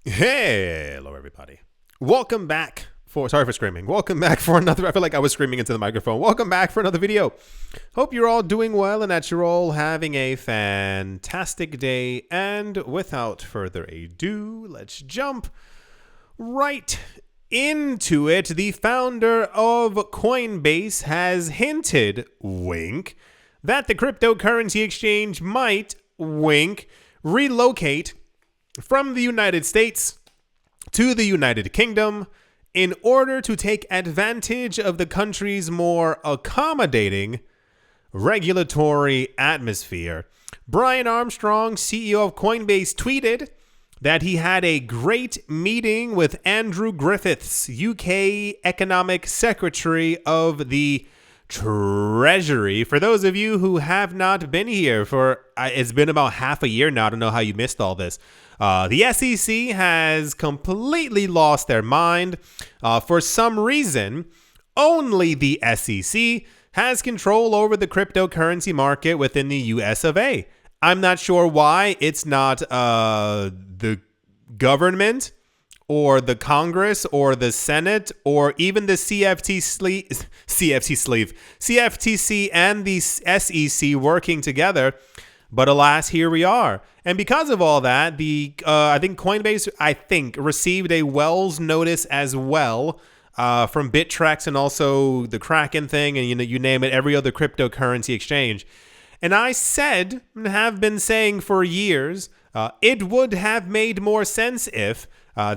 Hello, everybody. Welcome back sorry for screaming. Welcome back for another, I feel like I was screaming into the microphone. Welcome back for another video. Hope you're all doing well and that you're all having a fantastic day. And without further ado, let's jump right into it. The founder of Coinbase has hinted, wink, that the cryptocurrency exchange might, wink, relocate from the United States to the United Kingdom in order to take advantage of the country's more accommodating regulatory atmosphere. Brian Armstrong, CEO of Coinbase, tweeted that he had a great meeting with Andrew Griffiths, UK Economic Secretary of the Treasury. For those of you who have not been here it's been about half a year now. I don't know how you missed all this. The SEC has completely lost their mind. For some reason, only the SEC has control over the cryptocurrency market within the US of A. I'm not sure why it's not the government or the Congress or the Senate or even the CFTC and the SEC working together. But alas, here we are. And because of all that, I think Coinbase, received a Wells notice as well from Bittrex and also the Kraken thing, and you name it, every other cryptocurrency exchange. And I said, and have been saying for years, it would have made more sense if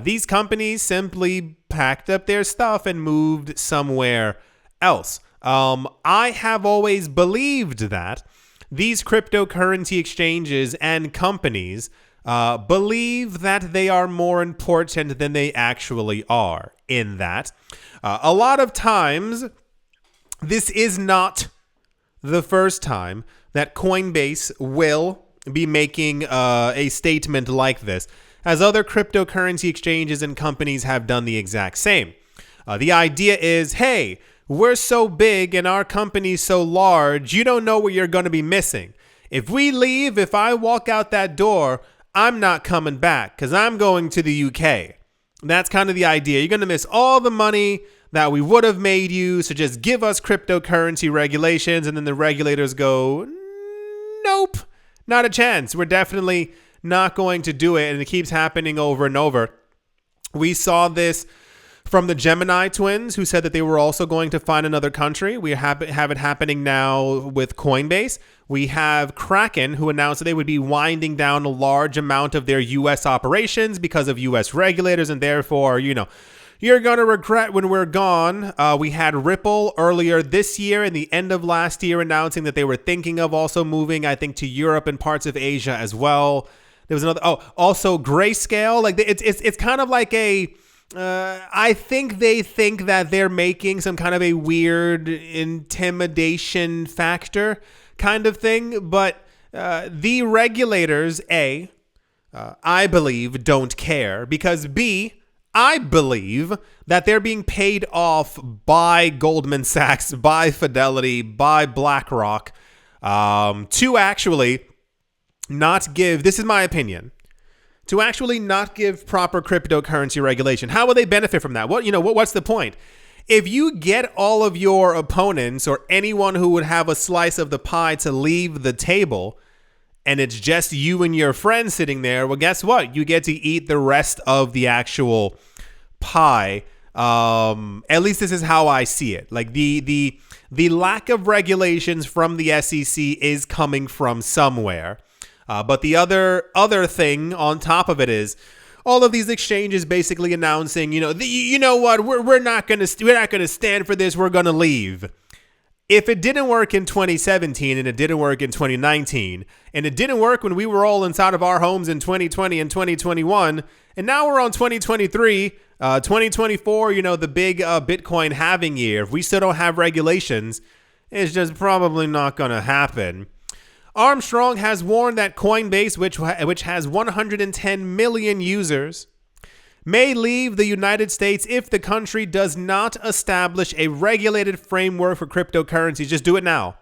these companies simply packed up their stuff and moved somewhere else. I have always believed that these cryptocurrency exchanges and companies believe that they are more important than they actually are, in that a lot of times this is not the first time that Coinbase will be making a statement like this, as other cryptocurrency exchanges and companies have done the exact same. The idea is, hey, we're so big and our company's so large, you don't know what you're going to be missing. If we leave, if I walk out that door, I'm not coming back because I'm going to the UK. That's kind of the idea. You're going to miss all the money that we would have made you, so just give us cryptocurrency regulations. And then the regulators go, nope, not a chance. We're definitely not going to do it. And it keeps happening over and over. We saw this from the Gemini twins, who said that they were also going to find another country. We have it happening now with Coinbase. We have Kraken, who announced that they would be winding down a large amount of their U.S. operations because of U.S. regulators, and therefore, you're going to regret when we're gone. We had Ripple earlier this year and the end of last year announcing that they were thinking of also moving, I think, to Europe and parts of Asia as well. There was another, also Grayscale. Like it's kind of like I think they think that they're making some kind of a weird intimidation factor kind of thing. But the regulators, A, I believe, don't care, because B, I believe that they're being paid off by Goldman Sachs, by Fidelity, by BlackRock to actually not give, this is my opinion, to actually not give proper cryptocurrency regulation. How will they benefit from that? What's the point? If you get all of your opponents or anyone who would have a slice of the pie to leave the table, and it's just you and your friends sitting there, well, guess what? You get to eat the rest of the actual pie. At least this is how I see it. Like the lack of regulations from the SEC is coming from somewhere. But the other thing on top of it is all of these exchanges basically announcing, we're not going to stand for this. We're going to leave. If it didn't work in 2017 and it didn't work in 2019 and it didn't work when we were all inside of our homes in 2020 and 2021, and now we're on 2023, 2024, the big Bitcoin halving year. If we still don't have regulations, it's just probably not going to happen. Armstrong has warned that Coinbase, which has 110 million users, may leave the United States if the country does not establish a regulated framework for cryptocurrencies. Just do it now.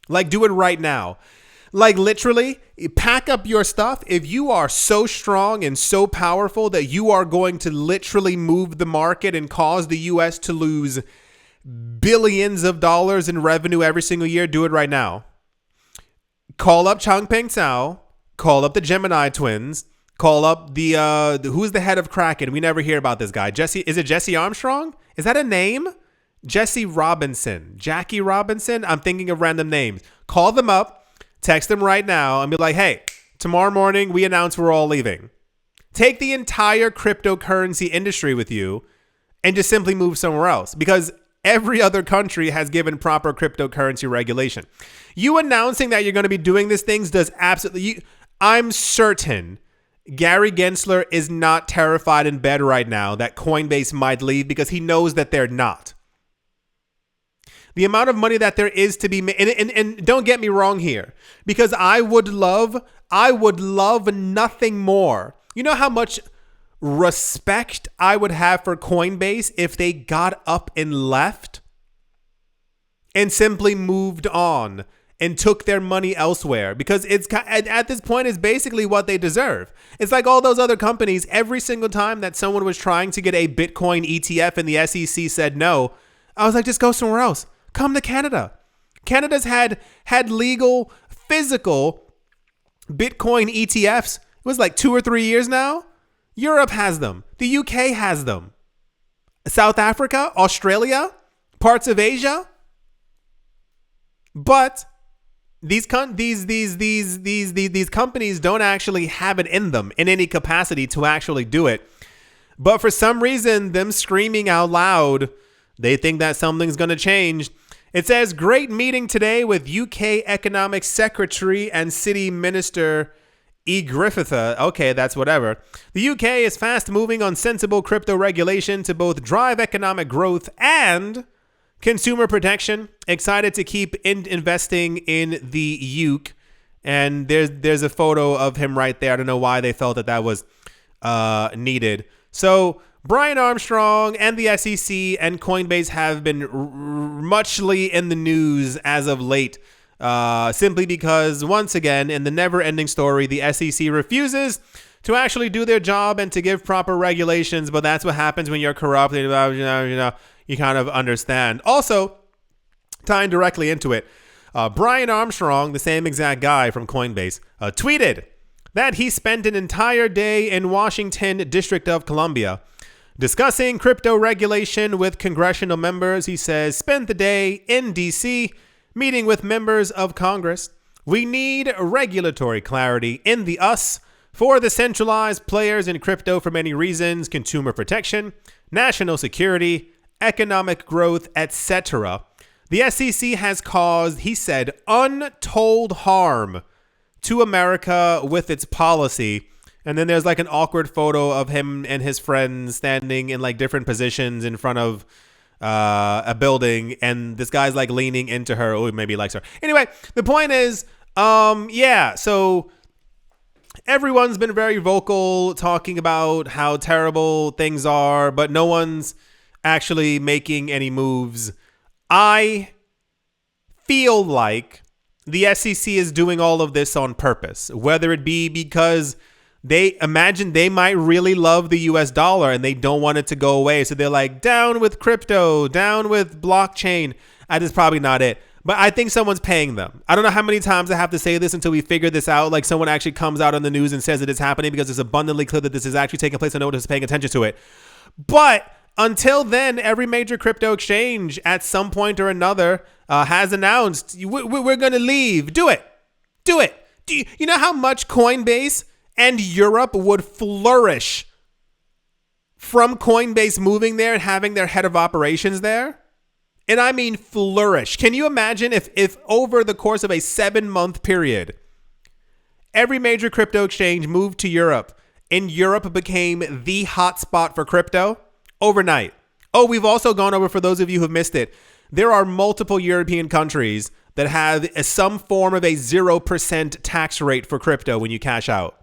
Do it right now. Like literally, pack up your stuff. If you are so strong and so powerful that you are going to literally move the market and cause the US to lose billions of dollars in revenue every single year, do it right now. Call up Changpeng Cao, call up the Gemini twins, call up the who's the head of Kraken? We never hear about this guy. Is it Jesse Armstrong? Is that a name? Jesse Robinson, Jackie Robinson. I'm thinking of random names. Call them up. Text them right now and be like, hey, tomorrow morning we announce we're all leaving. Take the entire cryptocurrency industry with you and just simply move somewhere else, because every other country has given proper cryptocurrency regulation. You announcing that you're going to be doing these things does absolutely... I'm certain Gary Gensler is not terrified in bed right now that Coinbase might leave, because he knows that they're not. The amount of money that there is to be made, and don't get me wrong here, because I would love nothing more. You know how much respect I would have for Coinbase if they got up and left and simply moved on and took their money elsewhere, because it's at this point is basically what they deserve. It's like all those other companies. Every single time that someone was trying to get a Bitcoin ETF and the SEC said no, I was like, just go somewhere else. Come to Canada. Canada's had legal, physical Bitcoin ETFs. It was like 2 or 3 years now. Europe has them. The UK has them. South Africa, Australia, parts of Asia. But these companies don't actually have it in them in any capacity to actually do it. But for some reason, them screaming out loud, they think that something's going to change. It says, great meeting today with UK Economic Secretary and City Minister E. Griffitha. Okay, that's whatever. The UK is fast moving on sensible crypto regulation to both drive economic growth and consumer protection. Excited to keep investing in the UK. And there's a photo of him right there. I don't know why they felt that was needed. So Brian Armstrong and the SEC and Coinbase have been muchly in the news as of late, simply because, once again, in the never-ending story, the SEC refuses to actually do their job and to give proper regulations. But that's what happens when you're corrupt. You kind of understand. Also, tying directly into it, Brian Armstrong, the same exact guy from Coinbase, tweeted that he spent an entire day in Washington, District of Columbia, discussing crypto regulation with congressional members. He says, spent the day in D.C. meeting with members of Congress. We need regulatory clarity in the US for the centralized players in crypto for many reasons: consumer protection, national security, economic growth, etc. The SEC has caused, he said, untold harm to America with its policy. And then there's like an awkward photo of him and his friends standing in like different positions in front of a building, and this guy's like leaning into her. Oh, maybe he likes her. Anyway, the point is, so everyone's been very vocal talking about how terrible things are, but no one's actually making any moves. I feel like the SEC is doing all of this on purpose, whether it be because they imagine they might really love the US dollar and they don't want it to go away. So they're like, down with crypto, down with blockchain. That is probably not it. But I think someone's paying them. I don't know how many times I have to say this until we figure this out. Like someone actually comes out on the news and says it is happening, because it's abundantly clear that this is actually taking place and no one is paying attention to it. But until then, every major crypto exchange at some point or another has announced, we're going to leave. Do it. Do it. Do you know how much Coinbase and Europe would flourish from Coinbase moving there and having their head of operations there? And I mean flourish. Can you imagine if over the course of a 7-month period, every major crypto exchange moved to Europe and Europe became the hotspot for crypto overnight? Oh, we've also gone over, for those of you who have missed it, there are multiple European countries that have some form of a 0% tax rate for crypto when you cash out.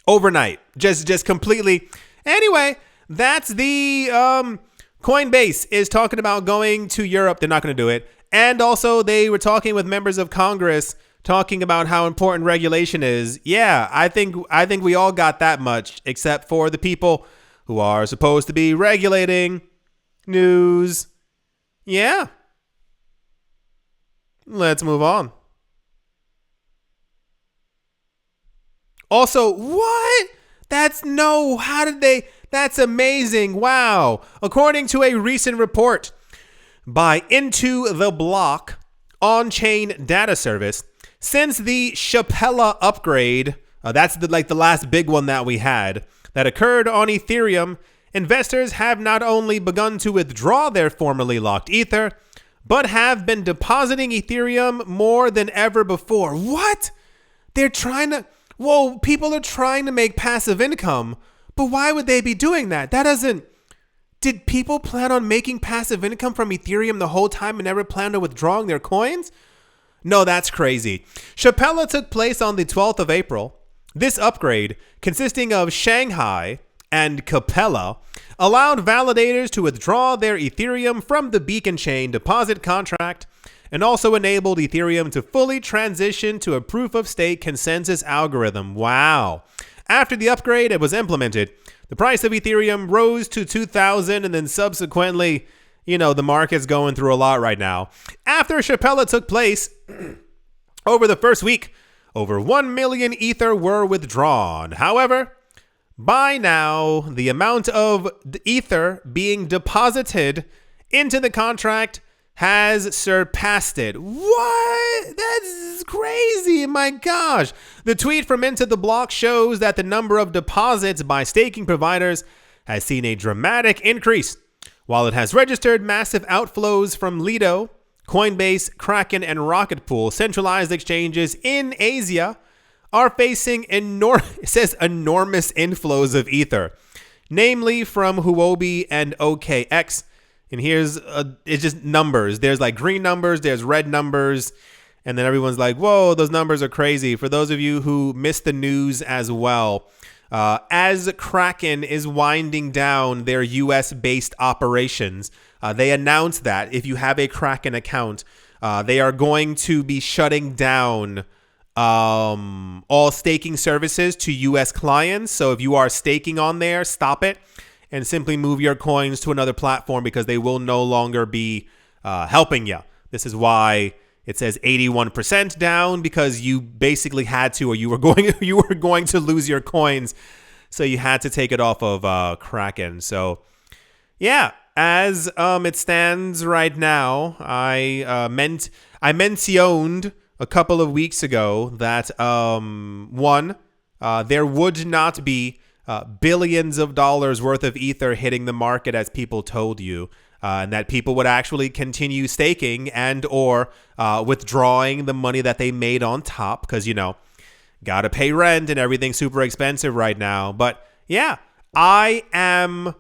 Overnight. Just completely. Anyway, that's the Coinbase is talking about going to Europe. They're not going to do it. And also they were talking with members of Congress talking about how important regulation is. Yeah, I think we all got that much, except for the people who are supposed to be regulating news. Yeah. Let's move on. Also, what? That's amazing. Wow. According to a recent report by Into the Block on-chain data service, since the Shapella upgrade, that's the last big one that we had, that occurred on Ethereum, investors have not only begun to withdraw their formerly locked Ether, but have been depositing Ethereum more than ever before. What? People are trying to make passive income, but why would they be doing that? Did people plan on making passive income from Ethereum the whole time and never planned on withdrawing their coins? No, that's crazy. Shapella took place on the 12th of April. This upgrade, consisting of Shanghai and Capella, allowed validators to withdraw their Ethereum from the Beacon Chain deposit contract and also enabled Ethereum to fully transition to a proof-of-stake consensus algorithm. Wow. After the upgrade was implemented, the price of Ethereum rose to 2,000 and then subsequently, the market's going through a lot right now. After Shapella took place, over the first week, over 1 million Ether were withdrawn. However, by now, the amount of Ether being deposited into the contract has surpassed it. What? That's crazy. My gosh. The tweet from Into the Block shows that the number of deposits by staking providers has seen a dramatic increase, while it has registered massive outflows from Lido, Coinbase, Kraken, and Rocket Pool. Centralized exchanges in Asia are facing enormous inflows of Ether, namely from Huobi and OKX. And here's it's just numbers. There's like green numbers, there's red numbers, and then everyone's like, whoa, those numbers are crazy. For those of you who missed the news as well, as Kraken is winding down their US-based operations, they announced that if you have a Kraken account, they are going to be shutting down all staking services to US clients. So if you are staking on there, stop it and simply move your coins to another platform because they will no longer be helping you. This is why it says 81% down, because you basically had to, or you were going to lose your coins, so you had to take it off of Kraken. So yeah, as it stands right now, I mentioned a couple of weeks ago that there would not be billions of dollars worth of Ether hitting the market as people told you, and that people would actually continue staking and or withdrawing the money that they made on top because, gotta pay rent and everything's super expensive right now. But yeah, I am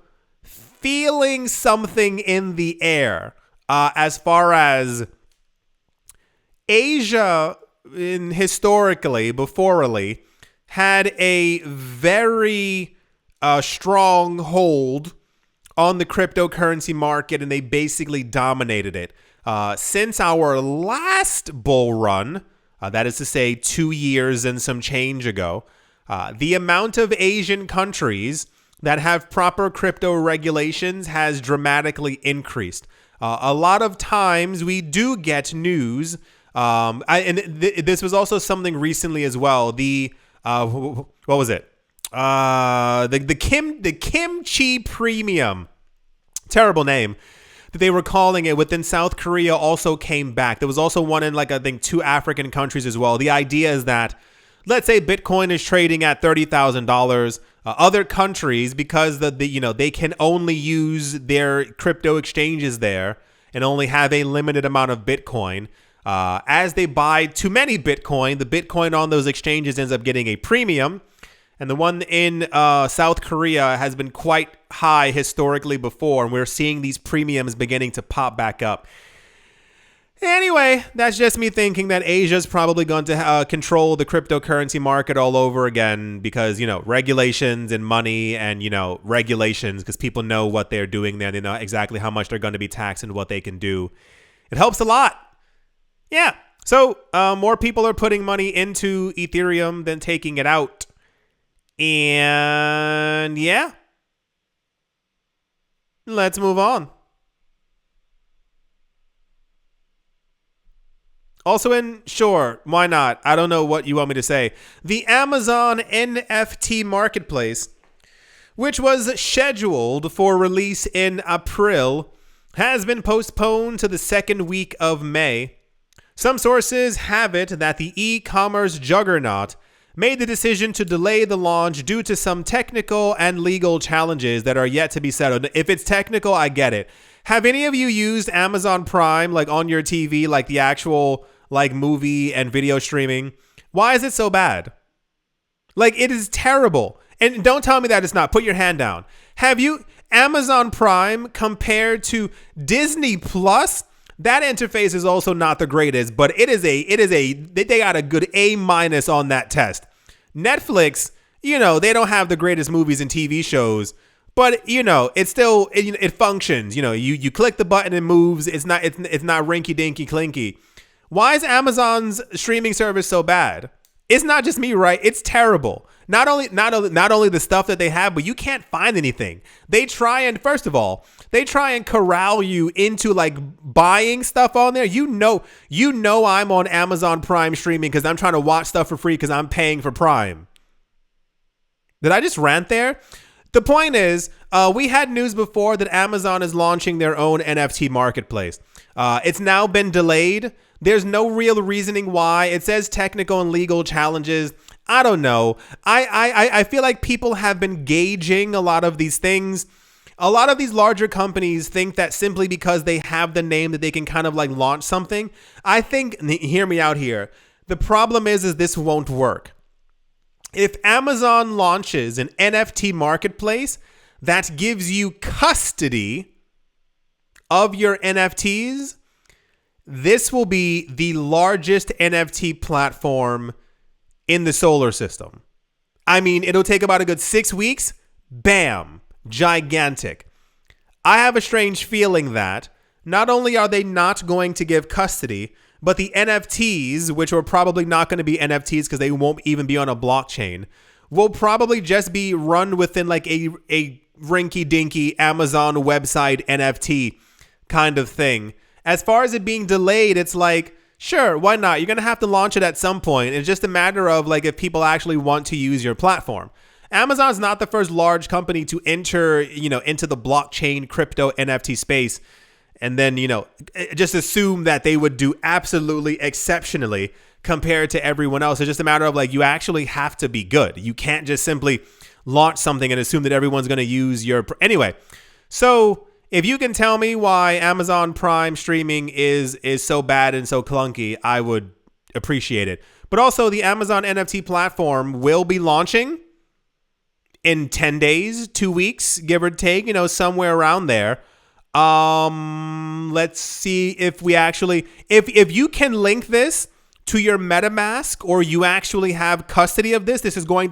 feeling something in the air as far as Asia historically, beforely, had a very strong hold on the cryptocurrency market, and they basically dominated it. Since our last bull run, that is to say 2 years and some change ago, the amount of Asian countries that have proper crypto regulations has dramatically increased. A lot of times we do get news, this was also something recently as well. What was it? The kimchi premium, terrible name, that they were calling it, within South Korea also came back. There was also one in I think 2 African countries as well. The idea is that, let's say Bitcoin is trading at $30,000, other countries, because they can only use their crypto exchanges there and only have a limited amount of Bitcoin. As they buy too many Bitcoin, the Bitcoin on those exchanges ends up getting a premium. And the one in South Korea has been quite high historically before, and we're seeing these premiums beginning to pop back up. Anyway, that's just me thinking that Asia's probably going to control the cryptocurrency market all over again because, regulations and money and, regulations because people know what they're doing there. They know exactly how much they're going to be taxed and what they can do. It helps a lot. Yeah. So more people are putting money into Ethereum than taking it out. And yeah, let's move on. Also sure, why not? I don't know what you want me to say. The Amazon NFT marketplace, which was scheduled for release in April, has been postponed to the second week of May. Some sources have it that the e-commerce juggernaut made the decision to delay the launch due to some technical and legal challenges that are yet to be settled. If it's technical, I get it. Have any of you used Amazon Prime, like on your TV, like the actual like movie and video streaming? Why is it so bad? Like, it is terrible. And don't tell me that it's not. Put your hand down. Have you Amazon Prime compared to Disney Plus? That interface is also not the greatest, but they got a good A- on that test. Netflix, they don't have the greatest movies and TV shows, but it still it functions. You click the button, it moves. It's not rinky dinky clinky. Why is Amazon's streaming service so bad? It's not just me, right? It's terrible. Not only the stuff that they have, but you can't find anything. They try and corral you into like buying stuff on there. I'm on Amazon Prime streaming because I'm trying to watch stuff for free because I'm paying for Prime. Did I just rant there? The point is, we had news before that Amazon is launching their own NFT marketplace. It's now been delayed. There's no real reasoning why. It says technical and legal challenges. I don't know. I feel like people have been gauging a lot of these things. A lot of these larger companies think that simply because they have the name that they can kind of like launch something. I think, hear me out here. The problem is this won't work. If Amazon launches an NFT marketplace that gives you custody of your NFTs, this will be the largest NFT platform in the solar system. I mean, it'll take about a good 6 weeks. Bam. Gigantic. I have a strange feeling that not only are they not going to give custody, but the NFTs, which are probably not going to be NFTs because they won't even be on a blockchain, will probably just be run within like a rinky-dinky Amazon website NFT kind of thing. As far as it being delayed, it's like, sure, why not? You're going to have to launch it at some point. It's just a matter of like if people actually want to use your platform. Amazon's not the first large company to enter, into the blockchain crypto NFT space and then, just assume that they would do absolutely exceptionally compared to everyone else. It's just a matter of like, you actually have to be good. You can't just simply launch something and assume that everyone's going to use your... Anyway, so if you can tell me why Amazon Prime streaming is so bad and so clunky, I would appreciate it. But also the Amazon NFT platform will be launching in 10 days, 2 weeks, give or take, somewhere around there. Let's see if we actually, if you can link this to your MetaMask or you actually have custody of this, this is going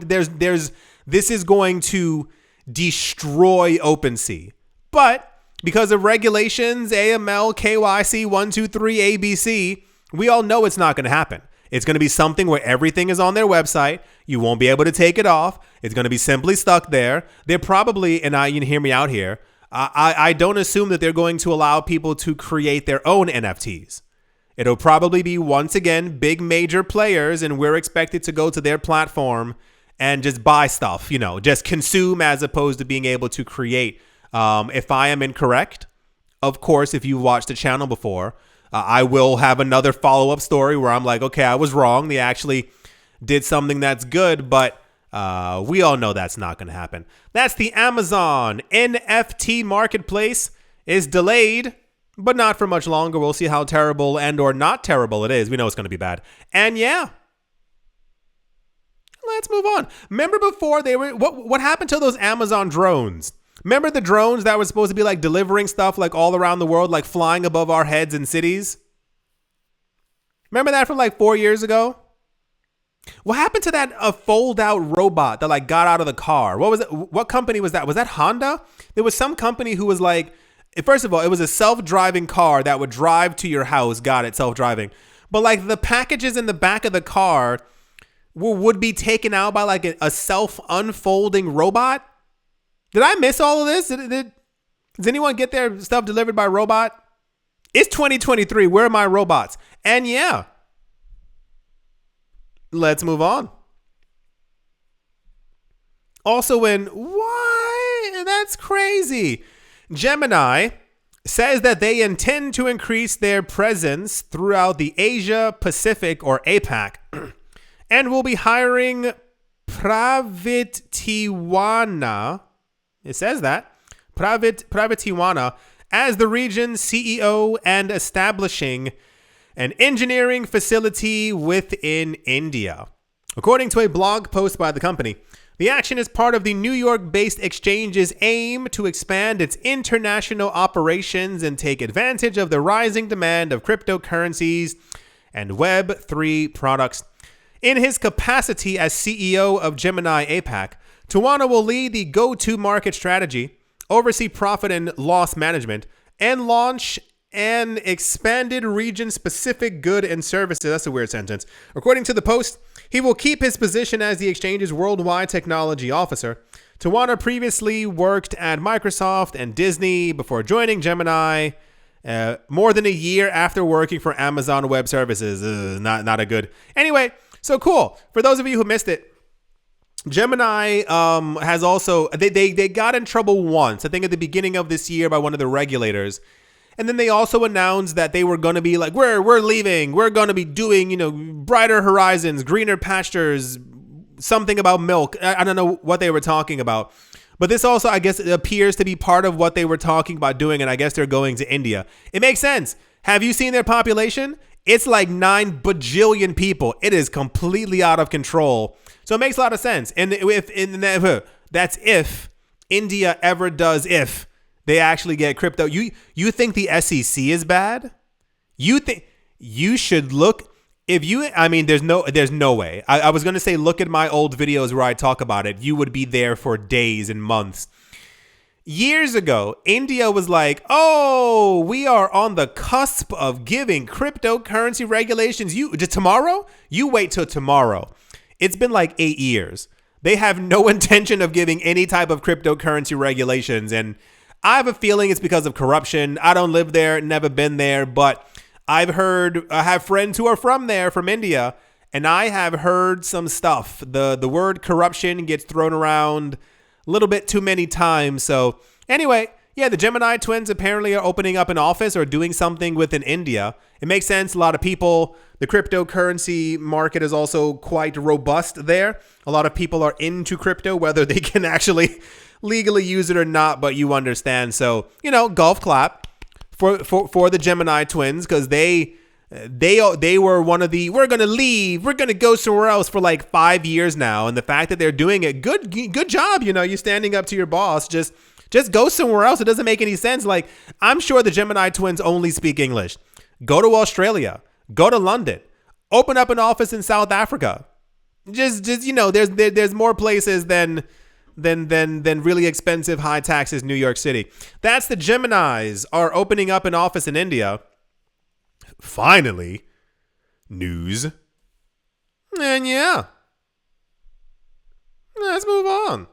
to destroy OpenSea. But because of regulations, AML, KYC, 1, 2, 3, ABC, we all know it's not going to happen. It's going to be something where everything is on their website. You won't be able to take it off. It's going to be simply stuck there. They're probably, and you hear me out here, I don't assume that they're going to allow people to create their own NFTs. It'll probably be, once again, big major players, and we're expected to go to their platform and just buy stuff, just consume as opposed to being able to create. If I am incorrect, of course, if you've watched the channel before, I will have another follow-up story where I'm like, okay, I was wrong. They actually did something that's good, but we all know that's not going to happen. That's the Amazon NFT marketplace is delayed, but not for much longer. We'll see how terrible and or not terrible it is. We know it's going to be bad. And yeah, let's move on. Remember before they were, what happened to those Amazon drones? Remember the drones that were supposed to be like delivering stuff like all around the world, like flying above our heads in cities? Remember that from like 4 years ago? What happened to that fold out robot that like got out of the car? What was it? What company was that? Was that Honda? There was some company who was like, first of all, it was a self-driving car that would drive to your house. Got it, self-driving. But like the packages in the back of the car would be taken out by like a self-unfolding robot. Did I miss all of this? Does anyone get their stuff delivered by robot? It's 2023. Where are my robots? And yeah. Let's move on. Also what? That's crazy. Gemini says that they intend to increase their presence throughout the Asia Pacific or APAC and will be hiring Pravitiwana. It says that. Pravitiwana as the region's CEO and establishing an engineering facility within India. According to a blog post by the company, the action is part of the New York-based exchange's aim to expand its international operations and take advantage of the rising demand of cryptocurrencies and Web3 products. In his capacity as CEO of Gemini APAC, Tawana will lead the go-to-market strategy, oversee profit and loss management, and launch an expanded region-specific good and services. That's a weird sentence. According to the post, he will keep his position as the exchange's worldwide technology officer. Tawana previously worked at Microsoft and Disney before joining Gemini more than a year after working for Amazon Web Services. Not a good. Anyway, so cool. For those of you who missed it, Gemini has also, they got in trouble once, I think at the beginning of this year by one of the regulators. And then they also announced that they were going to be like, we're leaving. We're going to be doing, brighter horizons, greener pastures, something about milk. I don't know what they were talking about. But this also, I guess, it appears to be part of what they were talking about doing. And I guess they're going to India. It makes sense. Have you seen their population? It's like 9 bajillion people. It is completely out of control. So it makes a lot of sense. And that's if India ever does, if they actually get crypto. You think the SEC is bad? You think you should look there's no way. I was going to say, look at my old videos where I talk about it. You would be there for days and months. Years ago, India was like, oh, we are on the cusp of giving cryptocurrency regulations. Tomorrow? You wait till tomorrow. It's been like 8 years. They have no intention of giving any type of cryptocurrency regulations. And I have a feeling it's because of corruption. I don't live there, never been there, but I have friends who are from there, from India, and I have heard some stuff. The word corruption gets thrown around a little bit too many times. So anyway, yeah, the Gemini twins apparently are opening up an office or doing something within India. It makes sense. A lot of people, the cryptocurrency market is also quite robust there. A lot of people are into crypto, whether they can actually legally use it or not, but you understand. So, golf clap for the Gemini twins, because they were one of the, we're going to leave, we're going to go somewhere else for like 5 years now. And the fact that they're doing it, good job. You standing up to your boss, just go somewhere else. It doesn't make any sense. Like, I'm sure the Gemini twins only speak English. Go to Australia, go to London, open up an office in South Africa. There's more places than really expensive, high taxes New York City. That's the Geminis are opening up an office in India. Finally, news. And yeah, let's move on.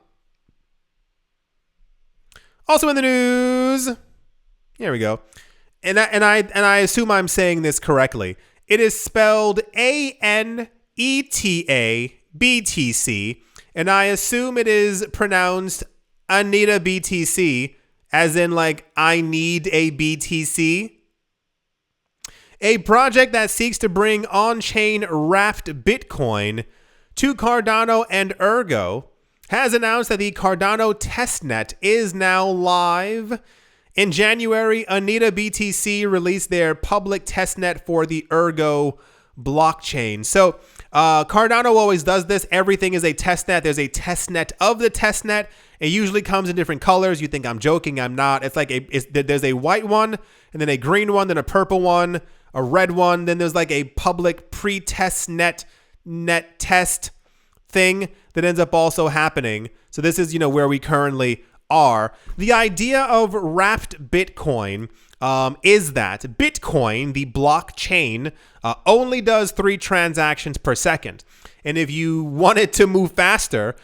Also in the news, here we go. And I assume I'm saying this correctly. It is spelled ANETA BTC. And I assume it is pronounced Anita BTC, as in like, I need a BTC. A project that seeks to bring on-chain wrapped Bitcoin to Cardano and Ergo has announced that the Cardano testnet is now live. In January, Anita BTC released their public testnet for the Ergo blockchain. So Cardano always does this. Everything is a testnet. There's a testnet of the testnet. It usually comes in different colors. You think I'm joking. I'm not. It's like there's a white one, and then a green one, then a purple one. a red one. Then there's like a public pre-test net test thing that ends up also happening. So this is, where we currently are. The idea of wrapped Bitcoin is that Bitcoin, the blockchain, only does 3 transactions per second. And if you want it to move faster,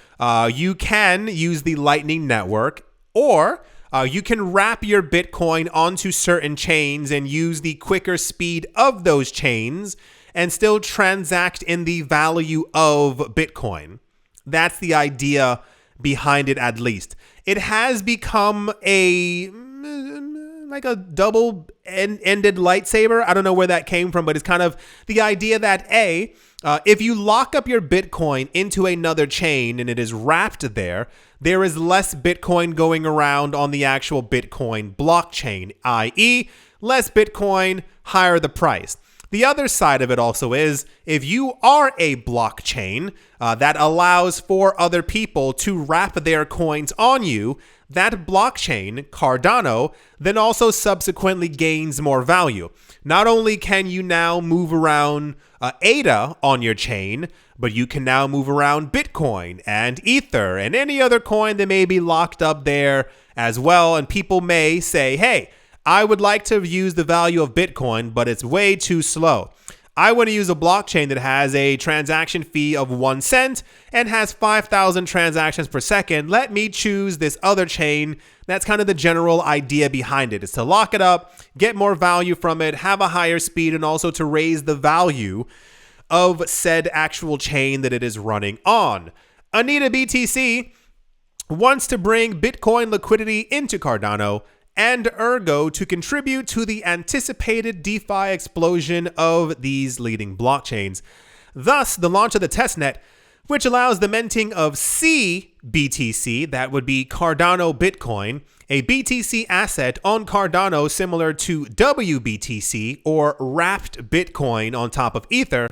you can use the Lightning Network, or you can wrap your Bitcoin onto certain chains and use the quicker speed of those chains and still transact in the value of Bitcoin. That's the idea behind it, at least. It has become a double-ended lightsaber. I don't know where that came from, but it's kind of the idea that if you lock up your Bitcoin into another chain and it is wrapped there is less Bitcoin going around on the actual Bitcoin blockchain, i.e., less Bitcoin, higher the price. The other side of it also is, if you are a blockchain that allows for other people to wrap their coins on you, that blockchain, Cardano, then also subsequently gains more value. Not only can you now move around ADA on your chain, but you can now move around Bitcoin and Ether and any other coin that may be locked up there as well. And people may say, hey, I would like to use the value of Bitcoin, but it's way too slow. I want to use a blockchain that has a transaction fee of 1 cent and has 5,000 transactions per second. Let me choose this other chain. That's kind of the general idea behind it. It's to lock it up, get more value from it, have a higher speed, and also to raise the value of said actual chain that it is running on. Anita BTC wants to bring Bitcoin liquidity into Cardano and ergo to contribute to the anticipated DeFi explosion of these leading blockchains. Thus, the launch of the testnet, which allows the minting of CBTC, that would be Cardano Bitcoin, a BTC asset on Cardano similar to WBTC or wrapped Bitcoin on top of Ether,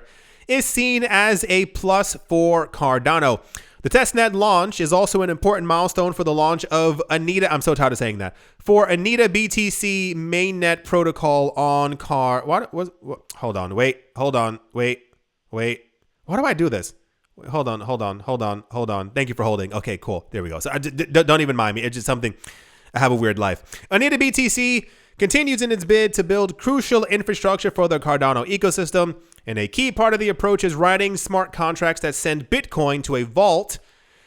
is seen as a plus for Cardano. The testnet launch is also an important milestone for the launch of Anita. I'm so tired of saying that. For Anita BTC mainnet protocol on Hold on. Wait. Why do I do this? Hold on. Thank you for holding. Okay, cool. There we go. So don't even mind me. It's just something. I have a weird life. Anita BTC continues in its bid to build crucial infrastructure for the Cardano ecosystem, and a key part of the approach is writing smart contracts that send Bitcoin to a vault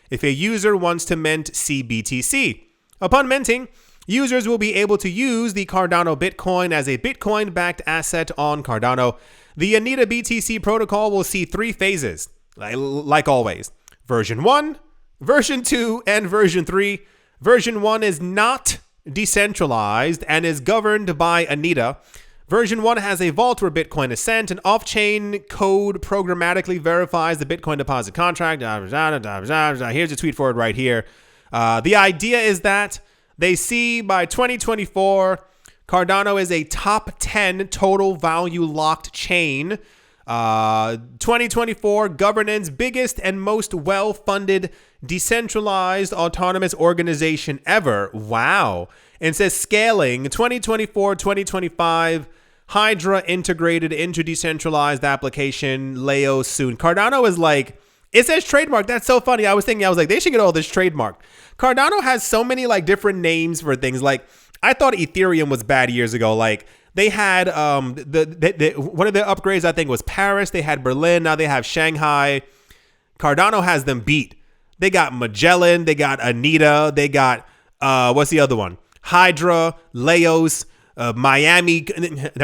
if a user wants to mint CBTC. Upon minting, users will be able to use the Cardano Bitcoin as a Bitcoin-backed asset on Cardano. The Anita BTC protocol will see 3 phases, like always. Version 1, Version 2, and Version 3. Version 1 is not decentralized and is governed by Anita. Version 1 has a vault where Bitcoin is sent. An off-chain code programmatically verifies the Bitcoin deposit contract. Here's a tweet for it right here. The idea is that they see by 2024, Cardano is a top 10 total value locked chain. 2024 governance, biggest and most well-funded decentralized autonomous organization ever. Wow. And it says scaling 2024-2025 Hydra integrated into decentralized application Leo soon. Cardano is like, it says trademark. That's so funny. I was like, they should get all this trademarked. Cardano has so many like different names for things. Like I thought Ethereum was bad years ago. Like they had one of the upgrades I think was Paris. They had Berlin. Now they have Shanghai. Cardano has them beat. They got Magellan. They got Anita. They got what's the other one? Hydra, Leos, Miami.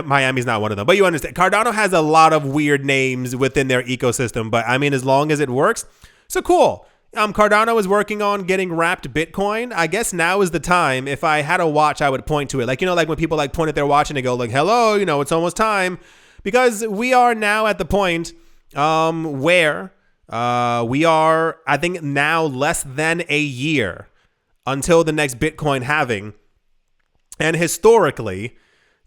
Miami's not one of them, but you understand. Cardano has a lot of weird names within their ecosystem, but I mean, as long as it works, so cool. Cardano is working on getting wrapped Bitcoin. I guess now is the time. If I had a watch, I would point to it. Like, like when people like point at their watch and they go like, hello, it's almost time. Because we are now at the point where we are, I think now less than a year until the next Bitcoin halving. And historically,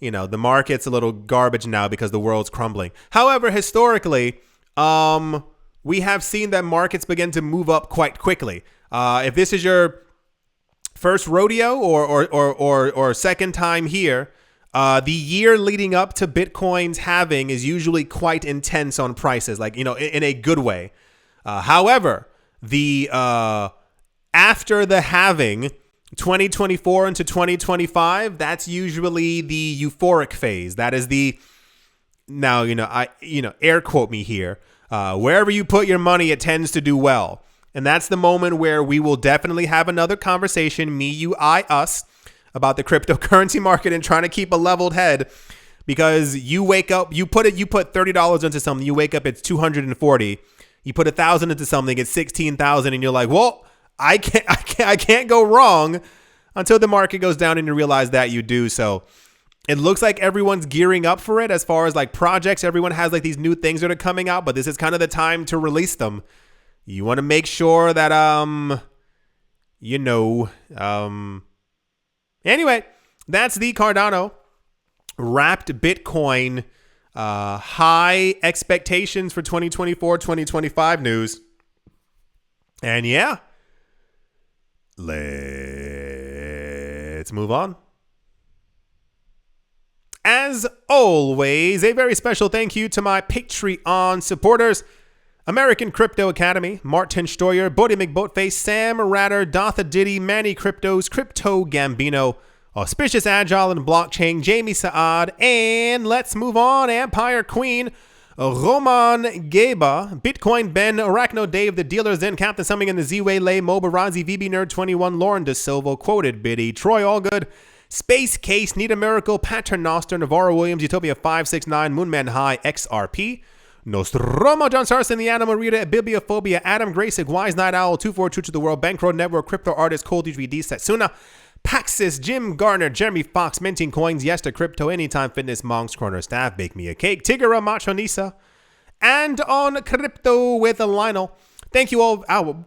the market's a little garbage now because the world's crumbling. However, historically, we have seen that markets begin to move up quite quickly. If this is your first rodeo or second time here, The year leading up to Bitcoin's halving is usually quite intense on prices, like, in a good way. However, the after the halving, 2024 into 2025, that's usually the euphoric phase. That is the, now, air quote me here, wherever you put your money, it tends to do well. And that's the moment where we will definitely have another conversation, me, you, I, us, about the cryptocurrency market and trying to keep a leveled head, because you wake up, you put $30 into something, you wake up, it's 240. You put 1,000 into something, it's 16,000, and you're like, well, I can't go wrong, until the market goes down and you realize that you do. So it looks like everyone's gearing up for it as far as like projects. Everyone has like these new things that are coming out, but this is kind of the time to release them. You want to make sure that, anyway, that's the Cardano wrapped Bitcoin high expectations for 2024, 2025 news. And yeah, let's move on. As always, a very special thank you to my Patreon supporters: American Crypto Academy, Martin Stoyer, Bodie McBoatface, Sam Ratter, Dotha Diddy, Manny Cryptos, Crypto Gambino, Auspicious Agile and Blockchain, Jamie Saad, and let's move on, Empire Queen, Roman Geba, Bitcoin Ben, Arachno Dave, The Dealer Zen, Captain Summing in the Z-Way, Lay, Mobarazzi, VB Nerd 21, Lauren DeSilvo, Quoted Biddy, Troy Allgood, Space Case, Need a Miracle, Paternoster, Navarro Williams, Utopia 569, Moonman High, XRP, Nostromo, John Sarson, The Animal Rita, Bibliophobia, Adam Graysick, Wise Night Owl, 242 to the World, Bankroad Network, Crypto Artist, Cold HVD, Setsuna, Paxis, Jim Garner, Jeremy Fox, Minting Coins, Yesta Crypto, Anytime Fitness, Monk's Corner Staff, Bake Me a Cake, Tigera, Macho Nisa, and on Crypto with Lionel. Thank you all.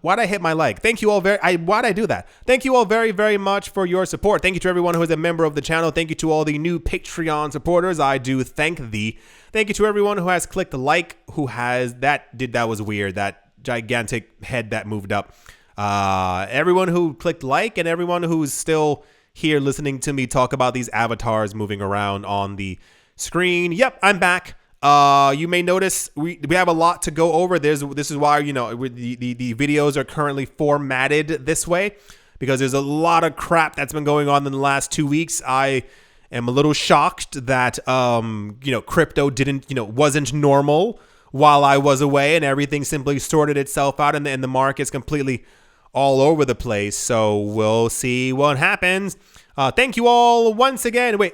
Why'd I hit my leg? Thank you all why'd I do that? Thank you all very, very much for your support. Thank you to everyone who is a member of the channel. Thank you to all the new Patreon supporters. I do thank thee. Thank you to everyone who has clicked like, that was weird. That gigantic head that moved up. Everyone who clicked like, and everyone who's still here listening to me talk about these avatars moving around on the screen. Yep, I'm back. You may notice we have a lot to go over. This is why, the videos are currently formatted this way, because there's a lot of crap that's been going on in the last 2 weeks. I am a little shocked that, crypto wasn't normal while I was away, and everything simply sorted itself out, and the market's completely all over the place. So we'll see what happens. Thank you all once again. Wait.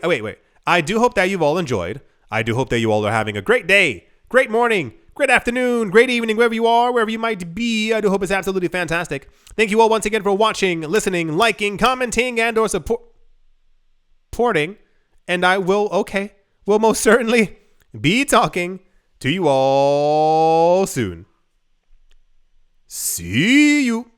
I do hope that you've all enjoyed. I do hope that you all are having a great day, great morning, great afternoon, great evening, wherever you are, wherever you might be. I do hope it's absolutely fantastic. Thank you all once again for watching, listening, liking, commenting, and or supporting. And I will most certainly be talking to you all soon. See you.